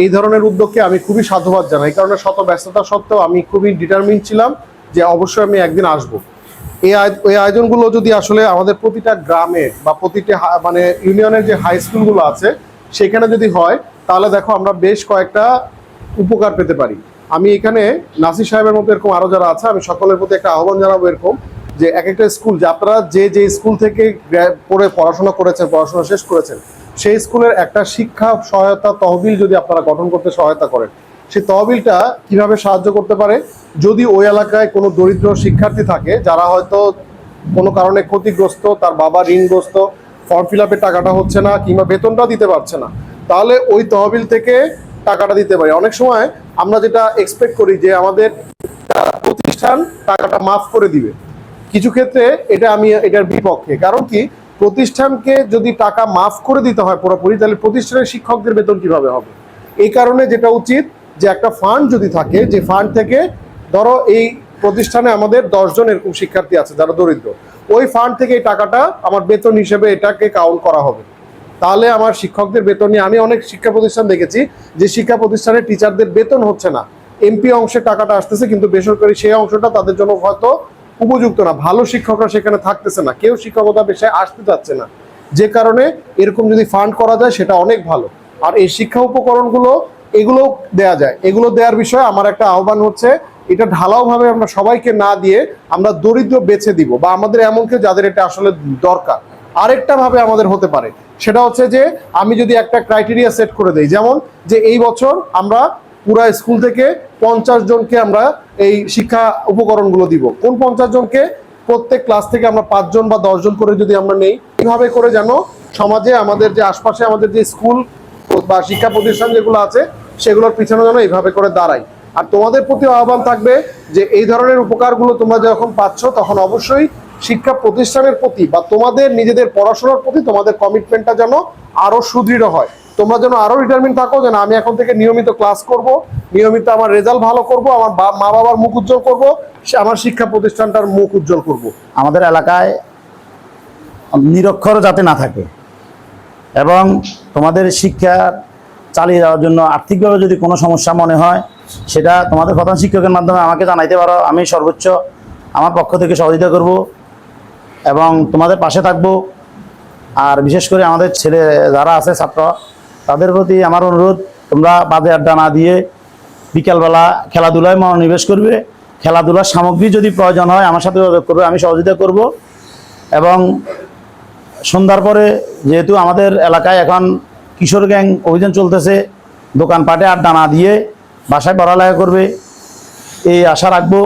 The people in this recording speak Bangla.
এই ধরনের উদ্যোগকে আমি খুবই সাধুবাদ জানাই, কারণ শত ব্যস্ততা সত্ত্বেও আমি খুবই ডিটারমিন ছিলাম যে অবশ্যই আমি একদিন আসব। এই আয়োজনগুলো যদি আসলে আমাদের প্রতিটা গ্রামে বা প্রতিটা মানে ইউনিয়নের যে হাই স্কুলগুলো আছে সেখানে যদি হয়, তাহলে দেখো আমরা বেশ কয়েকটা উপকার পেতে পারি। আমি এখানে নাসির সাহেবের মতো এরকম আরো যারা আছে, আমি সকলের প্রতি একটা আহ্বান জানাবো এরকম যে এক একটা স্কুল, যে আপনারা যে যে স্কুল থেকে পড়াশোনা করেছেন, পড়াশোনা শেষ করেছেন, সেই স্কুলের একটা শিক্ষা সহায়তা তহবিল যদি আপনারা গঠন করতে সহায়তা করেন, সেই তহবিলটা কিভাবে সাহায্য করতে পারে, যদি ওই এলাকায় কোনো দরিদ্র শিক্ষার্থী থাকে যারা হয়তো কোনো কারণে ক্ষতিগ্রস্ত, তার বাবা ঋণগ্রস্ত, ফর্ম ফিল আপের টাকাটা হচ্ছে না কিংবা বেতনটা দিতে পারছে না, তাহলে ওই তহবিল থেকে টাকাটা দিতে পারি। অনেক সময় আমরা যেটা এক্সপেক্ট করি যে আমাদের প্রতিষ্ঠান টাকাটা মাফ করে দিবে, কিছু ক্ষেত্রে আমি এটার বিপক্ষে। কারণ কি, প্রতিষ্ঠানকে যদি টাকা মাফ করে দিতে হয় পুরোপুরি, তাহলে প্রতিষ্ঠানের শিক্ষকদের বেতন কিভাবে হবে? এই কারণে যেটা উচিত যে একটা ফান্ড যদি থাকে, যে ফান্ড থেকে ধরো এই প্রতিষ্ঠানে আমাদের 10 জন এরকম শিক্ষার্থী আছে যারা দরিদ্র, ওই ফান্ড থেকে এই টাকাটা আমার বেতন হিসেবে এটাকে কাউন্ট করা হবে। তাহলে আমার শিক্ষকদের বেতন নিয়ে, আমি অনেক শিক্ষা প্রতিষ্ঠান দেখেছি যে শিক্ষা প্রতিষ্ঠানের টিচারদের বেতন হচ্ছে না, এমপি অংশের টাকাটা আসতেছে কিন্তু বেসরকারি সেই অংশটা তাদের জন্য হয়তো উপযুক্ত না, ভালো শিক্ষকরা সেখানে থাকতেছে না, কেউ শিক্ষকতা পেশায় আসতে চাচ্ছে না, যে কারণে এরকম যদি ফান্ড করা যায় সেটা অনেক ভালো। আর এই শিক্ষা উপকরণগুলো এগুলো দেয়া যায়, এগুলো দেওয়ার বিষয়ে আমার একটা আহ্বান হচ্ছে, এটা ঢালাওভাবে আমরা সবাইকে না দিয়ে আমরা দরিদ্র বেছে দিব, বা আমাদের এমন কেউ যাদের এটা আসলে দরকার। আরেকটা ভাবে আমাদের হতে পারে, সেটা হচ্ছে যে আমি যদি একটা ক্রাইটেরিয়া সেট করে দেই, যেমন যে এই বছর আমরা পুরা স্কুল থেকে 50 জনকে আমরা এই শিক্ষা উপকরণগুলো দিব। কোন 50 জনকে? প্রত্যেক ক্লাস থেকে আমরা 5 জন বা 10 জন করে যদি আমরা নেই, এইভাবে করে যেন সমাজে আমাদের যে আশপাশে আমাদের যে স্কুল বা শিক্ষা প্রতিষ্ঠান যেগুলো আছে সেগুলোর পিছনে যেন এইভাবে করে দাঁড়াই। আর তোমাদের প্রতি আহ্বান থাকবে যে এই ধরনের উপকারগুলো তোমরা যখন পাচ্ছ, তখন অবশ্যই শিক্ষা প্রতিষ্ঠানের প্রতি বা তোমাদের নিজেদের পড়াশোনার প্রতি তোমাদের কমিটমেন্টটা যেন আরো সুদৃঢ় হয়। তোমরা যেন আরো ডিটারমিন থাকো যে না, আমি এখন থেকে নিয়মিত ক্লাস করব, নিয়মিত আমার রেজাল্ট ভালো করব, আমার মা বাবার মুখ উজ্জ্বল করব, আমার শিক্ষা প্রতিষ্ঠানটার মুখ উজ্জ্বল করব। আমাদের এলাকায় নিরক্ষর যাতে না থাকে এবং তোমাদের শিক্ষা চালিয়ে যাওয়ার জন্য আর্থিকভাবে যদি কোনো সমস্যা মনে হয়, সেটা তোমাদের প্রধান শিক্ষকের মাধ্যমে আমাকে জানাইতে পারো। আমি সর্বোচ্চ আমার পক্ষ থেকে সহযোগিতা করব এবং তোমাদের পাশে থাকব। আর বিশেষ করে আমাদের ছেলে যারা আছে ছাত্র, তাদের প্রতি আমার অনুরোধ, তোমরা বাজে আড্ডা না দিয়ে বিকালবেলা খেলাধুলায় মনোনিবেশ করবে। খেলাধুলার সামগ্রী যদি প্রয়োজন হয় আমার সাথে যোগাযোগ করবে, আমি সহযোগিতা করব। এবং সন্ধ্যার পরে, যেহেতু আমাদের এলাকায় এখন কিশোর গ্যাং অভিযান চলতেছে, দোকানপাটে আড্ডা না দিয়ে বাসায় পড়ালেখা করবে, এই আশা রাখবো।